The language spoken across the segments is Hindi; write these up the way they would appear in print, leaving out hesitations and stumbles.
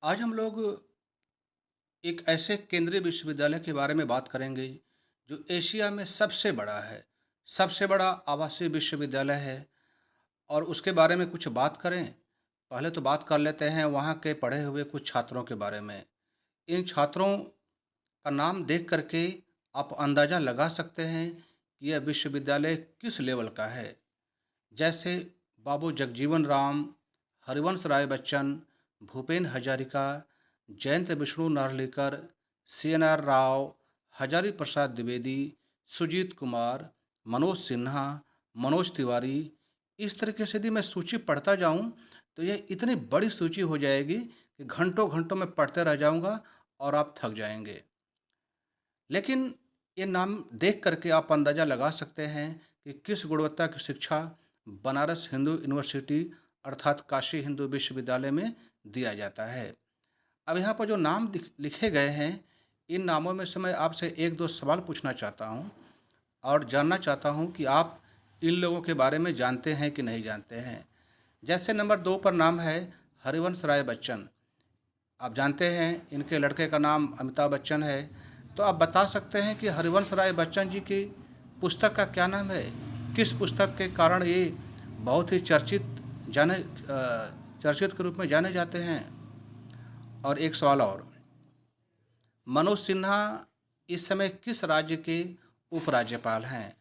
आज हम लोग एक ऐसे केंद्रीय विश्वविद्यालय के बारे में बात करेंगे जो एशिया में सबसे बड़ा है, सबसे बड़ा आवासीय विश्वविद्यालय है। और उसके बारे में कुछ बात करें, पहले तो बात कर लेते हैं वहाँ के पढ़े हुए कुछ छात्रों के बारे में। इन छात्रों का नाम देख करके आप अंदाज़ा लगा सकते हैं कि यह विश्वविद्यालय किस लेवल का है। जैसे बाबू जगजीवन राम, हरिवंश राय बच्चन, भूपेन हजारिका, जयंत विष्णु नार्लिकर, सीएनआर राव, हजारी प्रसाद द्विवेदी, सुजीत कुमार, मनोज सिन्हा, मनोज तिवारी। इस तरीके से यदि मैं सूची पढ़ता जाऊं तो यह इतनी बड़ी सूची हो जाएगी कि घंटों घंटों में पढ़ते रह जाऊंगा और आप थक जाएंगे। लेकिन ये नाम देख करके आप अंदाज़ा लगा सकते हैं कि किस गुणवत्ता की शिक्षा बनारस हिंदू यूनिवर्सिटी अर्थात काशी हिंदू विश्वविद्यालय में दिया जाता है। अब यहाँ पर जो नाम लिखे गए हैं, इन नामों में से मैं आपसे एक दो सवाल पूछना चाहता हूँ और जानना चाहता हूँ कि आप इन लोगों के बारे में जानते हैं कि नहीं जानते हैं। जैसे नंबर 2 पर नाम है हरिवंश राय बच्चन। आप जानते हैं इनके लड़के का नाम अमिताभ बच्चन है। तो आप बता सकते हैं कि हरिवंश राय बच्चन जी की पुस्तक का क्या नाम है? किस पुस्तक के कारण ये बहुत ही चर्चित के रूप में जाने जाते हैं? और एक सवाल और, मनोज सिन्हा इस समय किस राज्य के उपराज्यपाल हैं?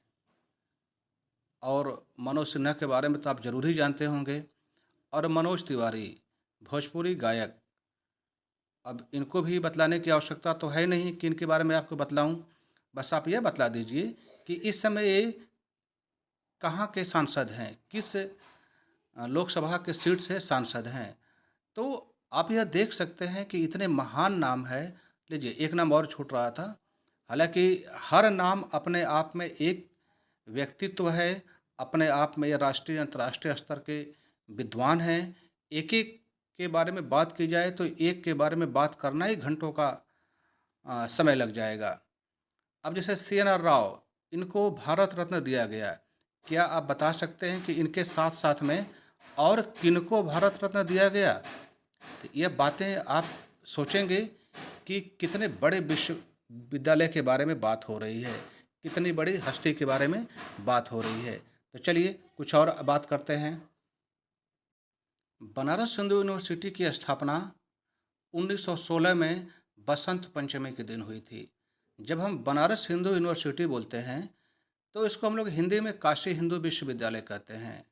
और मनोज सिन्हा के बारे में तो आप ज़रूर ही जानते होंगे। और मनोज तिवारी, भोजपुरी गायक। अब इनको भी बतलाने की आवश्यकता तो है नहीं कि इनके बारे में आपको बतलाऊं। बस आप ये बतला दीजिए कि इस समय ये कहाँ के सांसद हैं, किस लोकसभा के सीट से सांसद हैं। तो आप यह देख सकते हैं कि इतने महान नाम है। लीजिए एक नाम और छूट रहा था। हालांकि हर नाम अपने आप में एक व्यक्तित्व है, अपने आप में ये राष्ट्रीय अंतर्राष्ट्रीय स्तर के विद्वान हैं। एक एक के बारे में बात की जाए तो एक के बारे में बात करना ही घंटों का समय लग जाएगा। अब जैसे सीएनआर राव, इनको भारत रत्न दिया गया। क्या आप बता सकते हैं कि इनके साथ साथ में और किनको भारत रत्न दिया गया? तो ये बातें आप सोचेंगे कि कितने बड़े विश्वविद्यालय के बारे में बात हो रही है, कितनी बड़ी हस्ती के बारे में बात हो रही है। तो चलिए कुछ और बात करते हैं। बनारस हिंदू यूनिवर्सिटी की स्थापना 1916 में बसंत पंचमी के दिन हुई थी। जब हम बनारस हिंदू यूनिवर्सिटी बोलते हैं तो इसको हम लोग हिंदी में काशी हिंदू विश्वविद्यालय कहते हैं।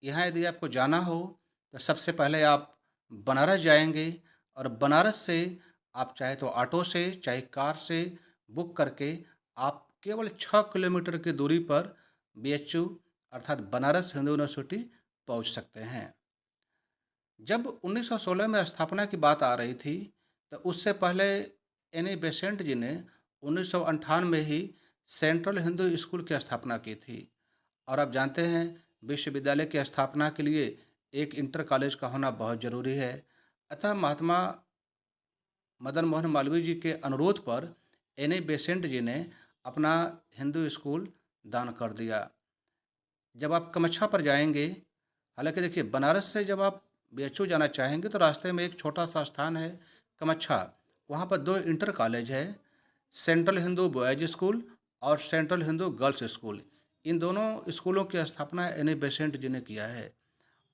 यहाँ यदि आपको जाना हो तो सबसे पहले आप बनारस जाएंगे और बनारस से आप चाहे तो ऑटो से चाहे कार से बुक करके आप केवल 6 किलोमीटर की दूरी पर बीएचयू अर्थात बनारस हिंदू यूनिवर्सिटी पहुँच सकते हैं। जब 1916 में स्थापना की बात आ रही थी तो उससे पहले एनी बेसेंट जी ने 1958 में ही सेंट्रल हिंदू स्कूल की स्थापना की थी। और आप जानते हैं विश्वविद्यालय की स्थापना के लिए एक इंटर कॉलेज का होना बहुत ज़रूरी है। अतः महात्मा मदन मोहन मालवीय जी के अनुरोध पर एनी बेसेंट जी ने अपना हिंदू स्कूल दान कर दिया। जब आप कमच्छा पर जाएंगे, हालांकि देखिए बनारस से जब आप बीएचयू जाना चाहेंगे तो रास्ते में एक छोटा सा स्थान है कमच्छा। वहाँ पर दो इंटर कॉलेज है, सेंट्रल हिंदू बॉयज स्कूल और सेंट्रल हिंदू गर्ल्स स्कूल। इन दोनों स्कूलों की स्थापना एनी बेसेंट जी ने किया है।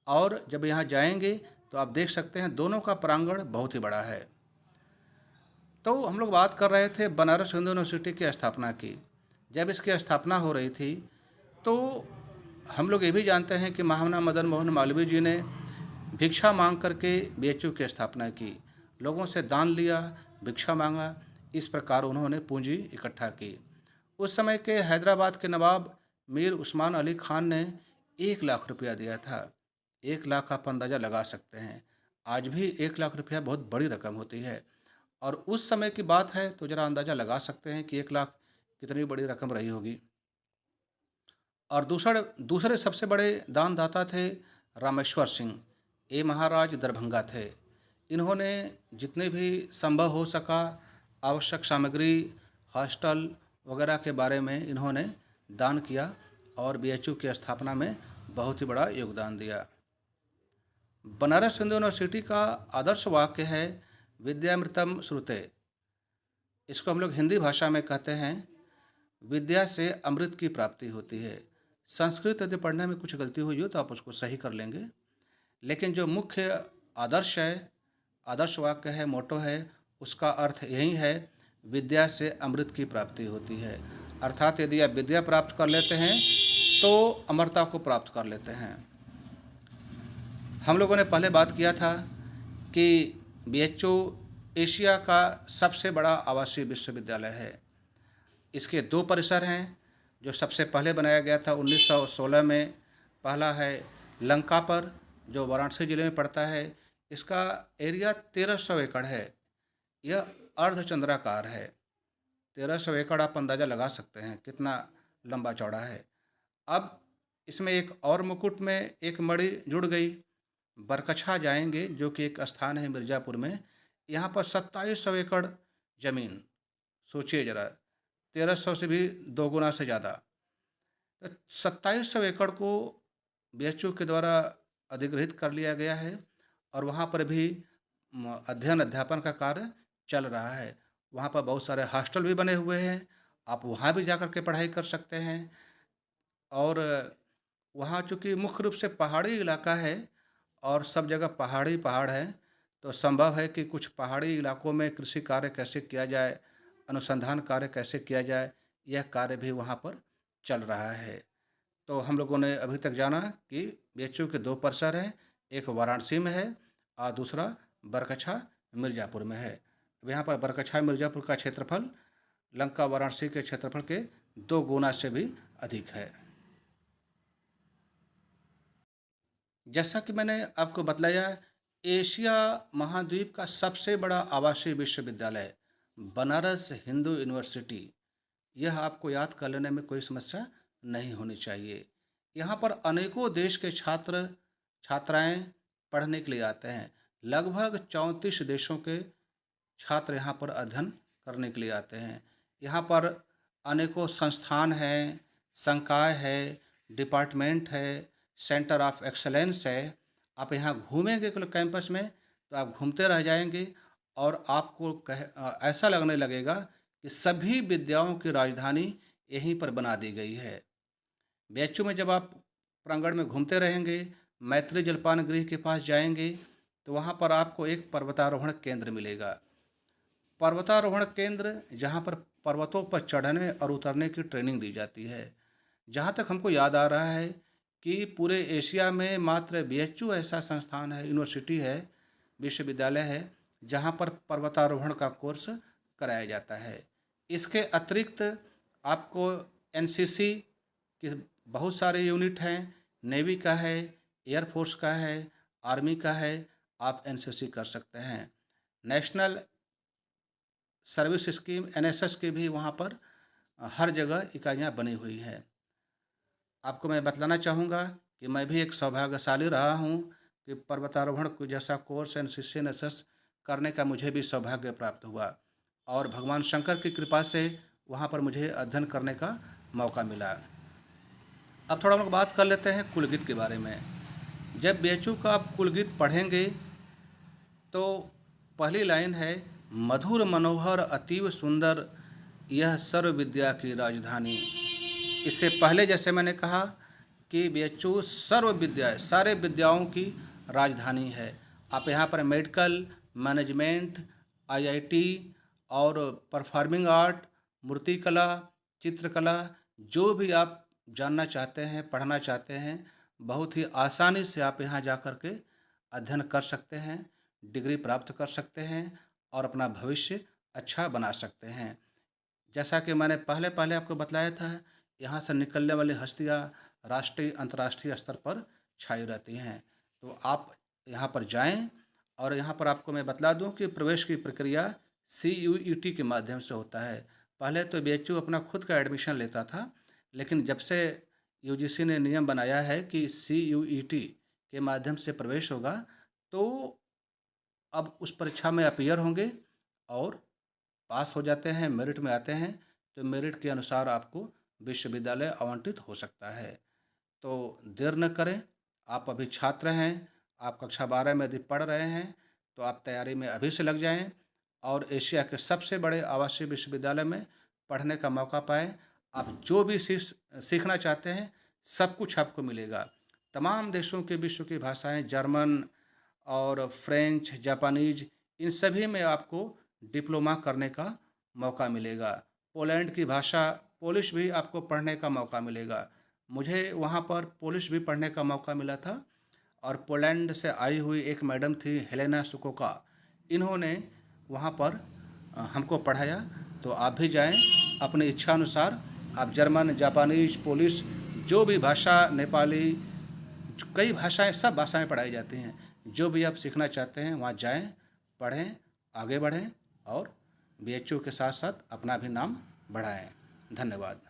और जब यहाँ जाएंगे तो आप देख सकते हैं दोनों का प्रांगण बहुत ही बड़ा है। तो हम लोग बात कर रहे थे बनारस हिंदू यूनिवर्सिटी की स्थापना की। जब इसकी स्थापना हो रही थी तो हम लोग ये भी जानते हैं कि महामना मदन मोहन मालवीय जी ने भिक्षा मांग करके बीएचयू की स्थापना की। लोगों से दान लिया, भिक्षा मांगा, इस प्रकार उन्होंने पूंजी इकट्ठा की। उस समय के हैदराबाद के नवाब मीर उस्मान अली खान ने 1 लाख रुपया दिया था। 1 लाख आप अंदाज़ा लगा सकते हैं। आज भी 1 लाख रुपया बहुत बड़ी रकम होती है। और उस समय की बात है तो ज़रा अंदाज़ा लगा सकते हैं कि 1 लाख कितनी बड़ी रकम रही होगी। और दूसरे दूसरे सबसे बड़े दानदाता थे रामेश्वर सिंह। ये महाराज दरभंगा थे। इन्होंने जितने भी संभव हो सका आवश्यक सामग्री, हॉस्टल वगैरह के बारे में इन्होंने दान किया और बीएचयू की स्थापना में बहुत ही बड़ा योगदान दिया। बनारस हिंदू यूनिवर्सिटी का आदर्श वाक्य है विद्यामृतम श्रुते। इसको हम लोग हिंदी भाषा में कहते हैं विद्या से अमृत की प्राप्ति होती है। संस्कृत यदि पढ़ने में कुछ गलती हुई हो तो आप उसको सही कर लेंगे, लेकिन जो मुख्य आदर्श है, आदर्श वाक्य है, मोटो है, उसका अर्थ यही है, विद्या से अमृत की प्राप्ति होती है। अर्थात यदि आप विद्या प्राप्त कर लेते हैं तो अमरता को प्राप्त कर लेते हैं। हम लोगों ने पहले बात किया था कि बीएचयू एशिया का सबसे बड़ा आवासीय विश्वविद्यालय है। इसके दो परिसर हैं। जो सबसे पहले बनाया गया था 1916 में, पहला है लंका पर, जो वाराणसी जिले में पड़ता है। इसका एरिया 1300 एकड़ है। यह अर्धचंद्राकार है। 1300 एकड़ आप अंदाज़ा लगा सकते हैं कितना लंबा चौड़ा है। अब इसमें एक और मुकुट में एक मणि जुड़ गई। बरकछा जाएंगे, जो कि एक स्थान है मिर्ज़ापुर में। यहाँ पर 2700 एकड़ ज़मीन, सोचिए ज़रा, 1300 से भी 2 गुना से ज़्यादा। तो 2700 एकड़ को बीएचयू के द्वारा अधिग्रहित कर लिया गया है और वहाँ पर भी अध्ययन अध्यापन का कार्य चल रहा है। वहाँ पर बहुत सारे हॉस्टल भी बने हुए हैं, आप वहाँ भी जाकर के पढ़ाई कर सकते हैं। और वहाँ चूँकि मुख्य रूप से पहाड़ी इलाका है और सब जगह पहाड़ी पहाड़ है, तो संभव है कि कुछ पहाड़ी इलाकों में कृषि कार्य कैसे किया जाए, अनुसंधान कार्य कैसे किया जाए, यह कार्य भी वहाँ पर चल रहा है। तो हम लोगों ने अभी तक जाना कि बीएचयू के दो परिसर हैं, एक वाराणसी में है और दूसरा बरकछा मिर्ज़ापुर में है। अब यहाँ पर बरकछा मिर्ज़ापुर का क्षेत्रफल लंका वाराणसी के क्षेत्रफल के 2 गुना से भी अधिक है। जैसा कि मैंने आपको बतलाया, एशिया महाद्वीप का सबसे बड़ा आवासीय विश्वविद्यालय बनारस हिंदू यूनिवर्सिटी, यह आपको याद कर लेने में कोई समस्या नहीं होनी चाहिए। यहाँ पर अनेकों देश के छात्र छात्राएं पढ़ने के लिए आते हैं। लगभग 34 देशों के छात्र यहाँ पर अध्ययन करने के लिए आते हैं। यहाँ पर अनेकों संस्थान हैं, संकाय है, डिपार्टमेंट है, सेंटर ऑफ एक्सलेंस है। आप यहाँ घूमेंगे कुल कैंपस में तो आप घूमते रह जाएंगे और आपको ऐसा लगने लगेगा कि सभी विद्याओं की राजधानी यहीं पर बना दी गई है। बीएचयू में जब आप प्रांगण में घूमते रहेंगे, मैत्री जलपान गृह के पास जाएंगे तो वहाँ पर आपको एक पर्वतारोहण केंद्र मिलेगा। पर्वतारोहण केंद्र जहाँ पर पर्वतों पर चढ़ने और उतरने की ट्रेनिंग दी जाती है। जहाँ तक हमको याद आ रहा है कि पूरे एशिया में मात्र बीएचयू ऐसा संस्थान है, यूनिवर्सिटी है, विश्वविद्यालय है, जहाँ पर पर्वतारोहण का कोर्स कराया जाता है। इसके अतिरिक्त आपको एनसीसी की बहुत सारे यूनिट हैं, नेवी का है, एयरफोर्स का है, आर्मी का है, आप एनसीसी कर सकते हैं। नेशनल सर्विस स्कीम एनएसएस की भी वहाँ पर हर जगह इकाइयाँ बनी हुई हैं। आपको मैं बतलाना चाहूँगा कि मैं भी एक सौभाग्यशाली रहा हूँ कि पर्वतारोहण को जैसा कोर्स एनसीसी एनएसएस करने का मुझे भी सौभाग्य प्राप्त हुआ और भगवान शंकर की कृपा से वहाँ पर मुझे अध्ययन करने का मौका मिला। अब थोड़ा हम लोग बात कर लेते हैं कुलगीत के बारे में। जब बीएचयू का आप कुलगीत पढ़ेंगे तो पहली लाइन है, मधुर मनोहर अतीव सुंदर यह सर्व विद्या की राजधानी। इससे पहले जैसे मैंने कहा कि बीएचयू सर्व विद्या, सारे विद्याओं की राजधानी है। आप यहाँ पर मेडिकल, मैनेजमेंट, आईआईटी और परफॉर्मिंग आर्ट, मूर्तिकला, चित्रकला, जो भी आप जानना चाहते हैं, पढ़ना चाहते हैं, बहुत ही आसानी से आप यहाँ जा कर के अध्ययन कर सकते हैं, डिग्री प्राप्त कर सकते हैं और अपना भविष्य अच्छा बना सकते हैं। जैसा कि मैंने पहले पहले आपको बतलाया था, यहाँ से निकलने वाली हस्तियाँ राष्ट्रीय अंतर्राष्ट्रीय स्तर पर छाई रहती हैं। तो आप यहाँ पर जाएं और यहाँ पर आपको मैं बतला दूं कि प्रवेश की प्रक्रिया CUET के माध्यम से होता है। पहले तो बीएचयू अपना खुद का एडमिशन लेता था, लेकिन जब से यूजीसी ने नियम बनाया है कि CUET के माध्यम से प्रवेश होगा, तो अब उस परीक्षा में अपीयर होंगे और पास हो जाते हैं, मेरिट में आते हैं, तो मेरिट के अनुसार आपको विश्वविद्यालय आवंटित हो सकता है। तो देर न करें, आप अभी छात्र हैं, आप कक्षा 12 में यदि पढ़ रहे हैं, तो आप तैयारी में अभी से लग जाएँ और एशिया के सबसे बड़े आवासीय विश्वविद्यालय में पढ़ने का मौका पाएँ। आप जो भी सीखना चाहते हैं, सब कुछ आपको मिलेगा। तमाम देशों के विश्व की भाषाएँ, जर्मन और फ्रेंच, जापानीज़, इन सभी में आपको डिप्लोमा करने का मौका मिलेगा। पोलैंड की भाषा पोलिश भी आपको पढ़ने का मौका मिलेगा। मुझे वहाँ पर पोलिश भी पढ़ने का मौका मिला था और पोलैंड से आई हुई एक मैडम थी हेलेना सुकोका, इन्होंने वहाँ पर हमको पढ़ाया। तो आप भी जाएँ, अपनी इच्छा अनुसार आप जर्मन, जापानीज़, पोलिश, जो भी भाषा, नेपाली, कई भाषाएँ, सब भाषाएँ पढ़ाई जाती हैं। जो भी आप सीखना चाहते हैं वहाँ जाएँ, पढ़ें, आगे बढ़ें और बीएचयू के साथ-साथ अपना भी नाम बढ़ाएँ। धन्यवाद।